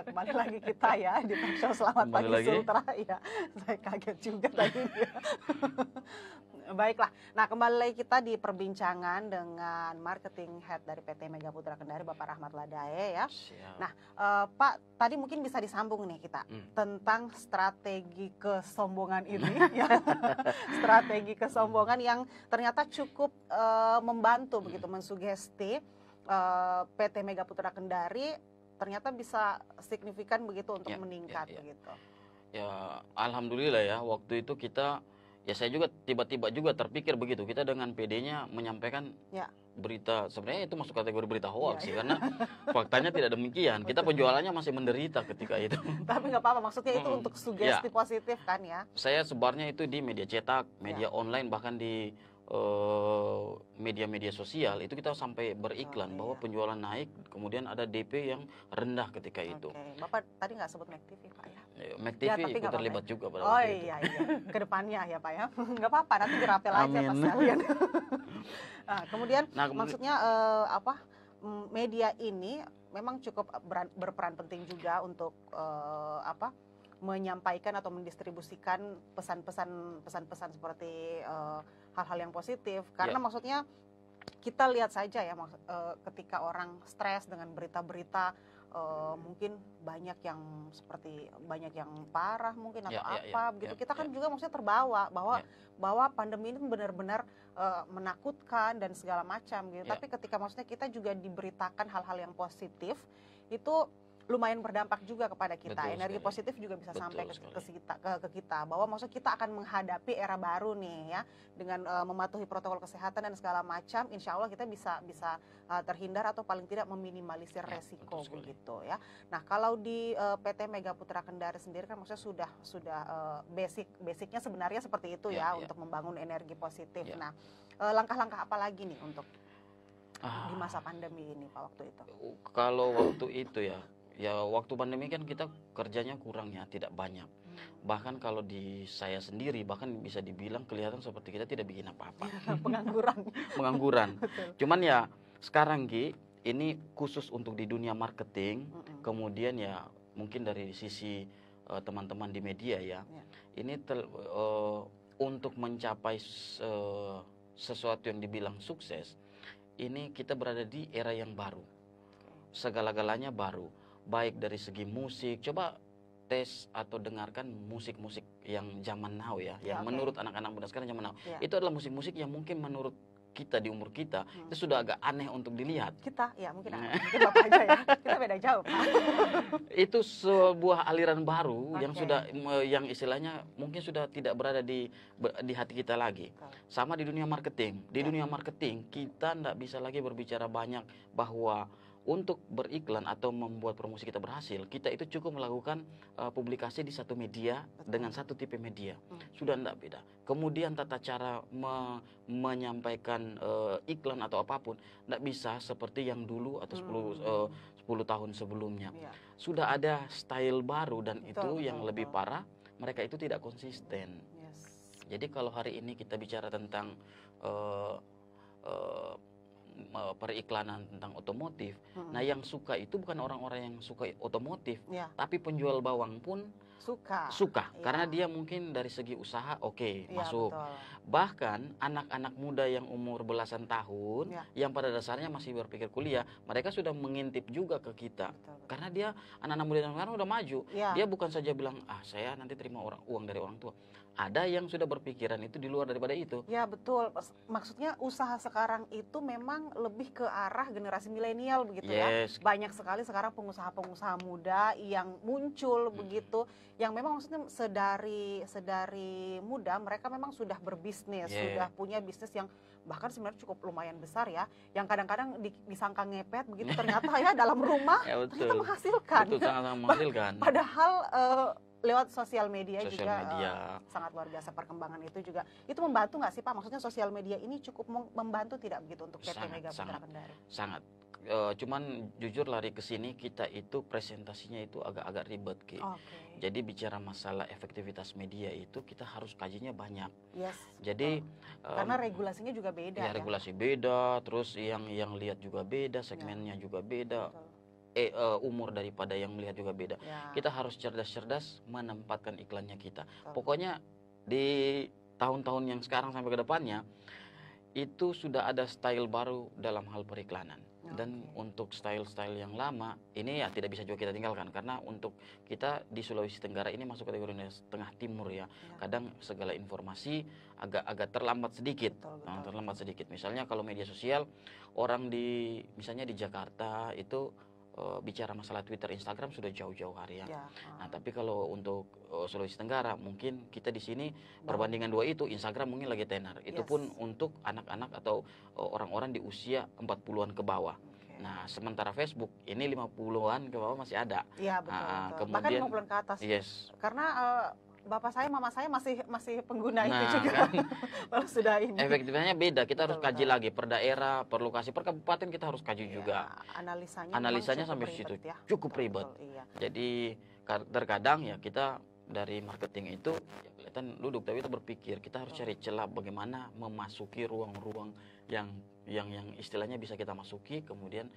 Kembali lagi kita ya di talk show Selamat Kembali Pagi lagi. Sultra ya. Saya kaget juga tadi. Baiklah, nah kembali lagi kita di perbincangan dengan marketing head dari PT Mega Putra Kendari, Bapak Rahmat Ladae ya. Siap. Nah, Pak, tadi mungkin bisa disambung nih kita tentang strategi kesombongan ini, ya. Strategi kesombongan yang ternyata cukup membantu begitu, mensugesti PT Mega Putra Kendari ternyata bisa signifikan begitu untuk meningkat begitu. Ya, alhamdulillah ya, waktu itu kita, ya saya juga tiba-tiba juga terpikir begitu, kita dengan PD-nya menyampaikan berita, sebenarnya itu masuk kategori berita hoax sih, karena faktanya tidak demikian. Kita penjualannya masih menderita ketika itu. Tapi nggak apa-apa, maksudnya itu untuk sugesti positif kan ya. Saya sebarnya itu di media cetak, media online, bahkan di media-media sosial itu kita sampai beriklan bahwa penjualan naik, kemudian ada DP yang rendah ketika itu. Bapak tadi nggak sebut Mac TV Pak ya? Mac TV ikut terlibat juga pada waktu itu. Iya, ke depannya ya Pak ya. Nggak apa-apa, nanti dirapel aja Pak sekalian. Nah, kemudian maksudnya media ini memang cukup berperan penting juga untuk menyampaikan atau mendistribusikan pesan-pesan seperti hal-hal yang positif, karena maksudnya kita lihat saja ya, ketika orang stres dengan berita-berita mungkin banyak yang parah mungkin atau begitu, kita kan juga maksudnya terbawa bahwa pandemi ini benar-benar menakutkan dan segala macam gitu. Tapi ketika maksudnya kita juga diberitakan hal-hal yang positif, itu lumayan berdampak juga kepada kita. Energi positif juga bisa sampai ke kita, bahwa maksudnya kita akan menghadapi era baru nih ya, dengan mematuhi protokol kesehatan dan segala macam. Insya Allah kita bisa terhindar atau paling tidak meminimalisir resiko begitu ya. Nah, kalau di PT Mega Putra Kendari sendiri kan maksudnya sudah basicnya sebenarnya seperti itu ya, untuk membangun energi positif. Nah, langkah-langkah apa lagi nih untuk di masa pandemi ini Pak waktu itu? Kalau waktu itu ya waktu pandemi kan kita kerjanya kurang ya, tidak banyak. Bahkan kalau di saya sendiri bahkan bisa dibilang kelihatan seperti kita tidak bikin apa-apa. Pengangguran. Cuman ya sekarang Ki, ini khusus untuk di dunia marketing, kemudian ya mungkin dari sisi teman-teman di media ya. Ini untuk mencapai sesuatu yang dibilang sukses, ini kita berada di era yang baru. Segala-galanya baru. Baik dari segi musik, coba tes atau dengarkan musik-musik yang zaman now ya, yang menurut anak-anak muda sekarang zaman now. Itu adalah musik-musik yang mungkin menurut kita di umur kita itu sudah agak aneh untuk dilihat. Kita ya mungkin Bapak aja ya, kita beda jauh Pak. Itu sebuah aliran baru yang istilahnya mungkin sudah tidak berada di hati kita lagi. Sama di dunia marketing. Di dunia marketing kita tidak bisa lagi berbicara banyak bahwa untuk beriklan atau membuat promosi kita berhasil, kita itu cukup melakukan publikasi di satu media dengan satu tipe media. Sudah tidak beda. Kemudian tata cara menyampaikan iklan atau apapun tidak bisa seperti yang dulu atau 10 tahun sebelumnya. Sudah ada style baru dan itu yang lebih parah, mereka itu tidak konsisten. Jadi kalau hari ini kita bicara tentang periklanan tentang otomotif. Nah, yang suka itu bukan orang-orang yang suka otomotif, tapi penjual bawang pun suka. Karena dia mungkin dari segi usaha masuk. Betul. Bahkan anak-anak muda yang umur belasan tahun yang pada dasarnya masih berpikir kuliah, mereka sudah mengintip juga ke kita. Karena dia anak-anak muda yang sekarang udah maju. Dia bukan saja bilang, saya nanti terima uang dari orang tua. Ada yang sudah berpikiran itu di luar daripada itu. Ya betul, maksudnya usaha sekarang itu memang lebih ke arah generasi milenial begitu ya. Banyak sekali sekarang pengusaha-pengusaha muda yang muncul begitu, yang memang maksudnya sedari muda mereka memang sudah berbisnis, sudah punya bisnis yang bahkan sebenarnya cukup lumayan besar ya, yang kadang-kadang disangka ngepet begitu, ternyata ya dalam rumah ternyata menghasilkan. Betul, sangat menghasilkan. Padahal lewat sosial media juga sangat luar biasa perkembangan itu membantu nggak sih Pak? Maksudnya sosial media ini cukup membantu tidak begitu untuk PT Mega Putra Kendari? Sangat. Cuman jujur lari ke sini kita itu presentasinya itu agak-agak ribet Ki. Jadi bicara masalah efektivitas media itu kita harus kajinya banyak. Jadi karena regulasinya juga beda. Regulasi beda, terus yang lihat juga beda, segmennya juga beda. umur daripada yang melihat juga beda. Ya. Kita harus cerdas-cerdas menempatkan iklannya kita. Betul. Pokoknya di tahun-tahun yang sekarang sampai ke depannya itu sudah ada style baru dalam hal periklanan. Dan untuk style-style yang lama ini ya tidak bisa juga kita tinggalkan, karena untuk kita di Sulawesi Tenggara ini masuk kategori tengah timur ya. Kadang segala informasi agak terlambat sedikit. Betul. Terlambat sedikit. Misalnya kalau media sosial orang misalnya di Jakarta itu bicara masalah Twitter, Instagram sudah jauh-jauh hari ya. Nah, tapi kalau untuk Sulawesi Tenggara mungkin kita di sini perbandingan dua itu Instagram mungkin lagi tenar. Itu pun untuk anak-anak atau orang-orang di usia 40-an ke bawah. Nah, sementara Facebook ini 50-an ke bawah masih ada. Iya, betul. Kemudian, bahkan 50-an ke atas. Yes. Karena bapak saya, mama saya masih pengguna itu juga. Kan, kalau sudah ini. Efektifnya beda. Kita harus kaji lagi per daerah, per lokasi, per kabupaten kita harus kaji juga. Analisanya sampai situ ya. cukup ribet. Jadi terkadang ya kita dari marketing itu ya kelihatan duduk, tapi kita berpikir kita harus cari celah bagaimana memasuki ruang-ruang yang istilahnya bisa kita masuki, kemudian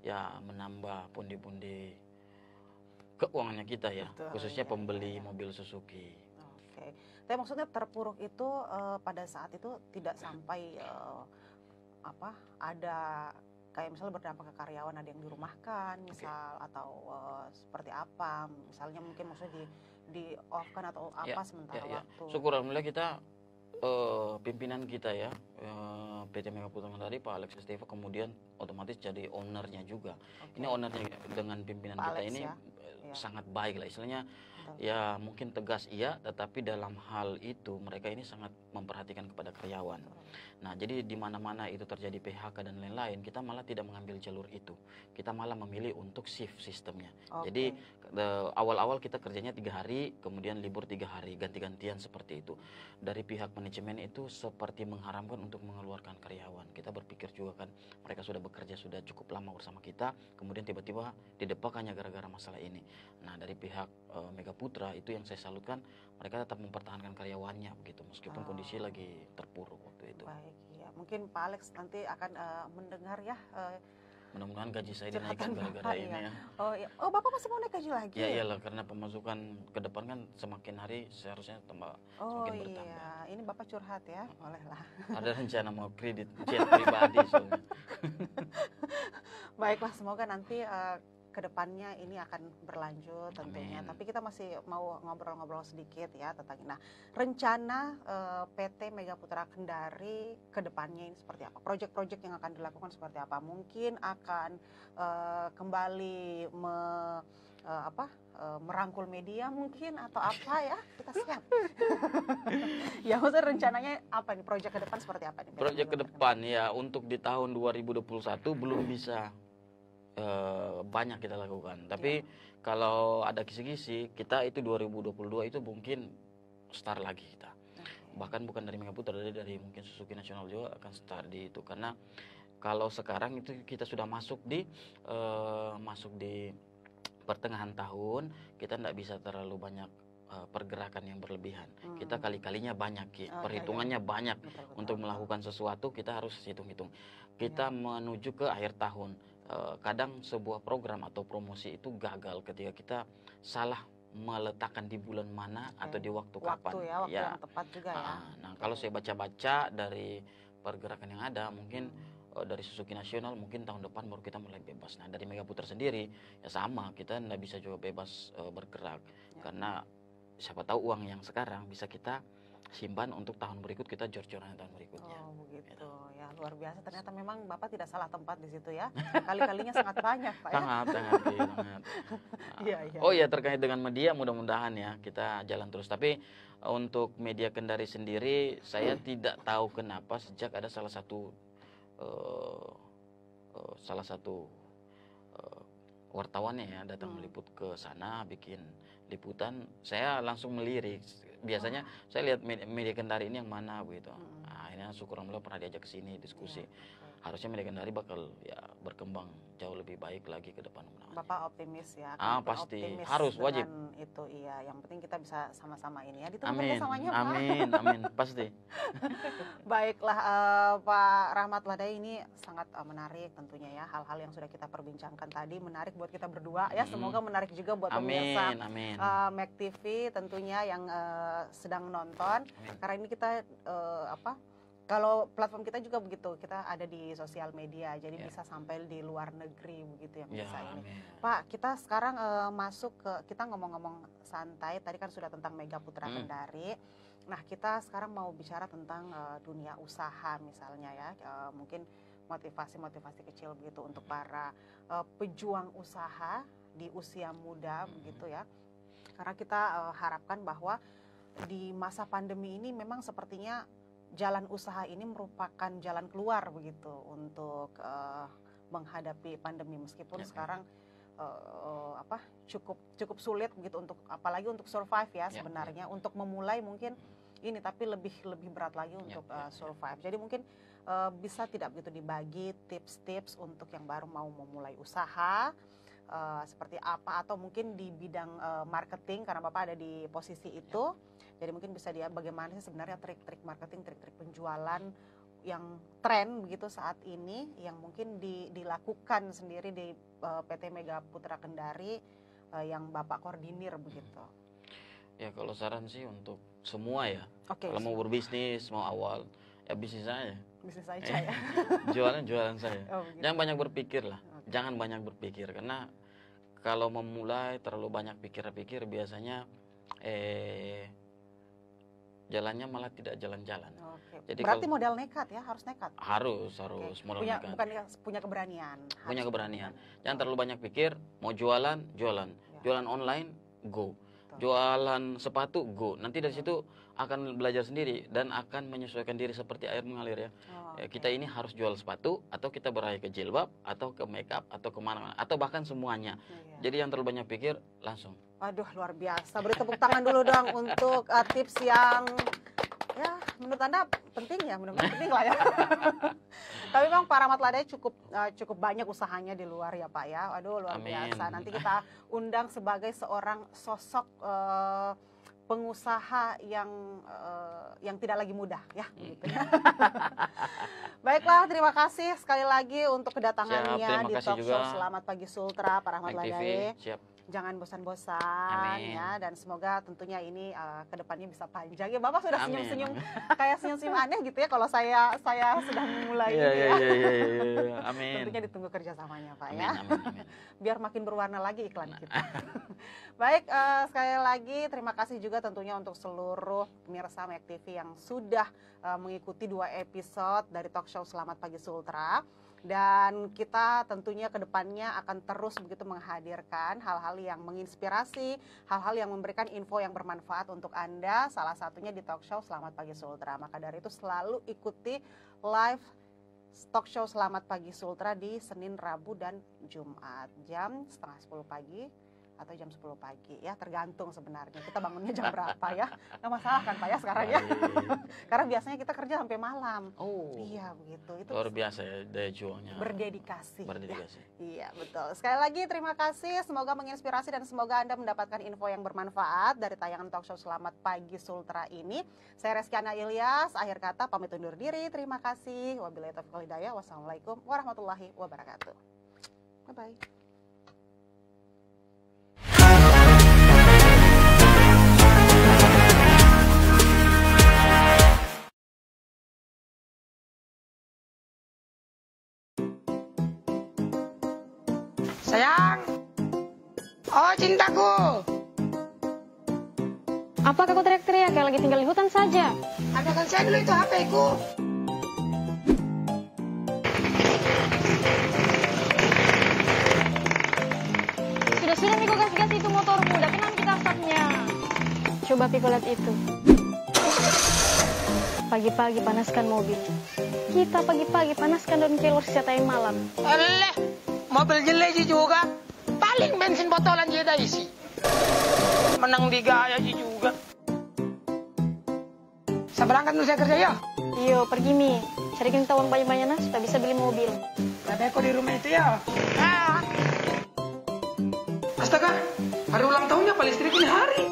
ya menambah pundi-pundi keuangannya kita ya. Betul, khususnya pembeli mobil Suzuki. Oke. Tapi maksudnya terpuruk itu pada saat itu tidak sampai ada kayak misalnya berdampak ke karyawan, ada yang dirumahkan misal atau seperti apa, misalnya mungkin maksudnya di off kan atau apa sementara waktu. Syukur alhamdulillah kita pimpinan kita ya, PT Mega Putra tadi Pak Alex Esteva kemudian otomatis jadi ownernya juga. Ini ownernya dengan pimpinan Pak kita Alex, ini sangat baik lah istilahnya. Ya mungkin tegas iya, tetapi dalam hal itu mereka ini sangat memperhatikan kepada karyawan. Nah, jadi di mana-mana itu terjadi PHK dan lain-lain, kita malah tidak mengambil jalur itu. Kita malah memilih untuk shift sistemnya. Jadi awal-awal kita kerjanya 3 hari, kemudian libur 3 hari, ganti-gantian seperti itu. Dari pihak manajemen itu seperti mengharamkan untuk mengeluarkan karyawan. Kita berpikir juga kan mereka sudah bekerja sudah cukup lama bersama kita, kemudian tiba-tiba didepak hanya gara-gara masalah ini. Nah, dari pihak Mega Putra itu yang saya salutkan, mereka tetap mempertahankan karyawannya begitu meskipun kondisi lagi terpuruk waktu itu. Baik, ya. Mungkin Pak Alex nanti akan mendengar ya. Mudah-mudahan gaji saya dinaikkan gara-gara ini ya. Oh, Bapak masih mau naik gaji lagi? Ya iyalah, karena pemasukan ke depan kan semakin hari seharusnya semakin bertambah. Iya, ini Bapak curhat ya, bolehlah. Ada rencana mau kredit jet pribadi soalnya. Baiklah, semoga nanti kedepannya ini akan berlanjut tentunya. Amin. Tapi kita masih mau ngobrol-ngobrol sedikit ya tentang ini. Nah, rencana PT Mega Putra Kendari kedepannya ini seperti apa? Proyek-proyek yang akan dilakukan seperti apa? Mungkin akan kembali merangkul media mungkin atau apa ya? Kita siap. Ya, maksudnya rencananya apa nih? Proyek ke depan seperti apa nih? Proyek ke depan ya untuk di tahun 2021 belum bisa banyak kita lakukan, tapi kalau ada kisi-kisi kita itu 2022 itu mungkin start lagi kita. Bahkan bukan dari Mega Putra, dari mungkin Suzuki Nasional juga akan start di itu, karena kalau sekarang itu kita sudah masuk di pertengahan tahun, kita tidak bisa terlalu banyak pergerakan yang berlebihan. Kita kali-kalinya banyak, perhitungannya banyak. Betul. Untuk melakukan sesuatu kita harus hitung-hitung. Kita menuju ke akhir tahun. Kadang sebuah program atau promosi itu gagal ketika kita salah meletakkan di bulan mana atau di waktu kapan. Waktu yang tepat juga ya. Nah, kalau saya baca-baca dari pergerakan yang ada, mungkin dari Suzuki Nasional mungkin tahun depan baru kita mulai bebas. Nah, dari Mega Putra sendiri ya sama, kita tidak bisa juga bebas bergerak karena siapa tahu uang yang sekarang bisa kita simpan untuk tahun berikut, kita jor-joran tahun berikutnya. Oh begitu ya, luar biasa. Ternyata memang Bapak tidak salah tempat di situ ya. Kali-kalinya sangat banyak Pak ya. Sangat. Iya. Oh ya, terkait dengan media mudah-mudahan ya kita jalan terus. Tapi untuk media Kendari sendiri saya tidak tahu kenapa sejak ada salah satu wartawannya ya datang meliput ke sana bikin liputan, saya langsung melirik. Biasanya saya lihat media Kendari ini yang mana begitu. Nah, ini syukur alhamdulillah pernah diajak ke sini diskusi. harusnya Medan Kendari bakal ya berkembang jauh lebih baik lagi ke depan. Bapak optimis ya? Pasti optimis harus wajib. Itu iya, yang penting kita bisa sama-sama ini ya ditunggu Amin, kerjasamanya Pak. amin, pasti. Baiklah Pak Rahmat Ladai, ini sangat menarik tentunya ya, hal-hal yang sudah kita perbincangkan tadi menarik buat kita berdua ya, semoga menarik juga buat pemirsa Mek TV tentunya yang sedang nonton. Karena ini kita kalau platform kita juga begitu, kita ada di sosial media, jadi bisa sampai di luar negeri begitu yang bisa ini. Pak, kita sekarang masuk ke, kita ngomong-ngomong santai, tadi kan sudah tentang Mega Putra Kendari. Nah, kita sekarang mau bicara tentang dunia usaha misalnya ya, mungkin motivasi-motivasi kecil begitu untuk para pejuang usaha di usia muda begitu ya. Karena kita harapkan bahwa di masa pandemi ini memang sepertinya jalan usaha ini merupakan jalan keluar begitu untuk menghadapi pandemi, meskipun sekarang cukup sulit begitu untuk, apalagi untuk survive ya sebenarnya. Untuk memulai mungkin ini, tapi lebih berat lagi untuk survive. Jadi mungkin bisa tidak begitu dibagi tips-tips untuk yang baru mau memulai usaha seperti apa, atau mungkin di bidang marketing karena Bapak ada di posisi itu. Jadi mungkin bisa dia bagaimana sih sebenarnya trik-trik marketing, trik-trik penjualan yang tren begitu saat ini, yang mungkin dilakukan sendiri di PT Mega Putra Kendari yang Bapak koordinir begitu. Ya kalau saran sih untuk semua ya, kalau mau berbisnis, mau awal, ya bisnis aja. Bisnis aja ya. Jualan saya. Jangan banyak berpikir lah, jangan banyak berpikir, karena kalau memulai terlalu banyak pikir-pikir biasanya jalannya malah tidak jalan-jalan. Jadi berarti modal nekat ya, harus nekat. Harus modal nekat. Bukan punya keberanian. Punya keberanian. Jangan terlalu banyak pikir, mau jualan. Jualan online, go. Jualan sepatu, go. Nanti dari situ akan belajar sendiri dan akan menyesuaikan diri seperti air mengalir ya. Kita ini harus jual sepatu, atau kita beralih ke jilbab, atau ke makeup, atau kemana-mana, atau bahkan semuanya. Jadi yang terlalu banyak pikir, langsung. Waduh, luar biasa. Beri tepuk tangan dulu dong untuk tips yang ya menurut Anda penting ya, mudah-mudahan penting lah ya. Tapi memang Pak Rahmat Ladai cukup banyak usahanya di luar ya Pak ya. Waduh, luar biasa. Nanti kita undang sebagai seorang sosok pengusaha yang tidak lagi mudah ya. Gitu. Baiklah, terima kasih sekali lagi untuk kedatangannya di talk show Selamat Pagi Sultra, Pak Rahmat Ladai. Jangan bosan-bosan ya, dan semoga tentunya ini kedepannya bisa panjang ya. Bapak sudah senyum-senyum kayak senyum-senyum aneh gitu ya kalau saya sudah memulai ini ya. Amin. Tentunya ditunggu kerjasamanya Pak ya. Amin. Biar makin berwarna lagi iklan kita. Baik, sekali lagi terima kasih juga tentunya untuk seluruh pemirsa Mek TV yang sudah mengikuti 2 episode dari talk show Selamat Pagi Sultra. Dan kita tentunya ke depannya akan terus begitu menghadirkan hal-hal yang menginspirasi, hal-hal yang memberikan info yang bermanfaat untuk Anda, salah satunya di talk show Selamat Pagi Sultra. Maka dari itu selalu ikuti live talk show Selamat Pagi Sultra di Senin, Rabu, dan Jumat jam 9:30 pagi atau jam 10 pagi ya, tergantung sebenarnya kita bangunnya jam berapa ya. Nggak masalah kan Pak ya sekarang ya. Karena biasanya kita kerja sampai malam. Iya begitu. Itu luar biasa ya daya juangnya. Berdedikasi. Ya. Iya betul. Sekali lagi terima kasih, semoga menginspirasi dan semoga Anda mendapatkan info yang bermanfaat dari tayangan talk show Selamat Pagi Sultra ini. Saya Reskiana Ilyas, akhir kata pamit undur diri. Terima kasih. Wabillahi taufiq wal hidayah. Wassalamualaikum warahmatullahi wabarakatuh. Bye bye. Sayang, oh cintaku. Apakah kau teriak-teriak kayak lagi tinggal di hutan saja? Adakan saya dulu itu HP-ku. Sudah nih kau gas-gas itu motormu, tapi nanti kita asapnya. Coba Piko lihat itu. Pagi-pagi panaskan mobil. Kita pagi-pagi panaskan daun kelor sejak malam. Alah, mobil jelek juga. Paling bensin botolan dia dah isi. Menang digaya juga. Saya berangkat dulu saya kerja ya. Iyo, pergi Mi. Carikan kita uang banyak-banyak nah, supaya bisa beli mobil. Ada kok di rumah itu ya? Astaga, hari ulang tahunnya Pak Listrik ini hari.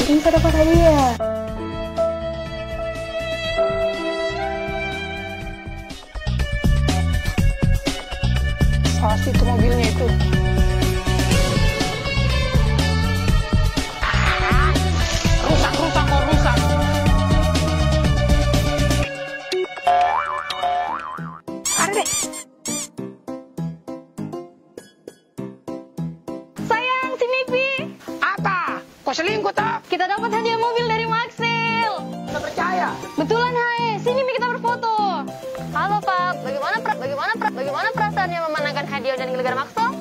Ini bisa dapat hadiah. Pasti itu mobilnya itu. Rusak kok rusak. Ada deh. Sayang, sini Pi. Apa? Kok selingkuh toh? Kita dapat hadiah mobil dari Maxel. Nggak percaya. Betulan Hae, sini Mi kita berfoto. Halo Pak, bagaimana perasaannya memenangkan hadiah dan gelar Maxel?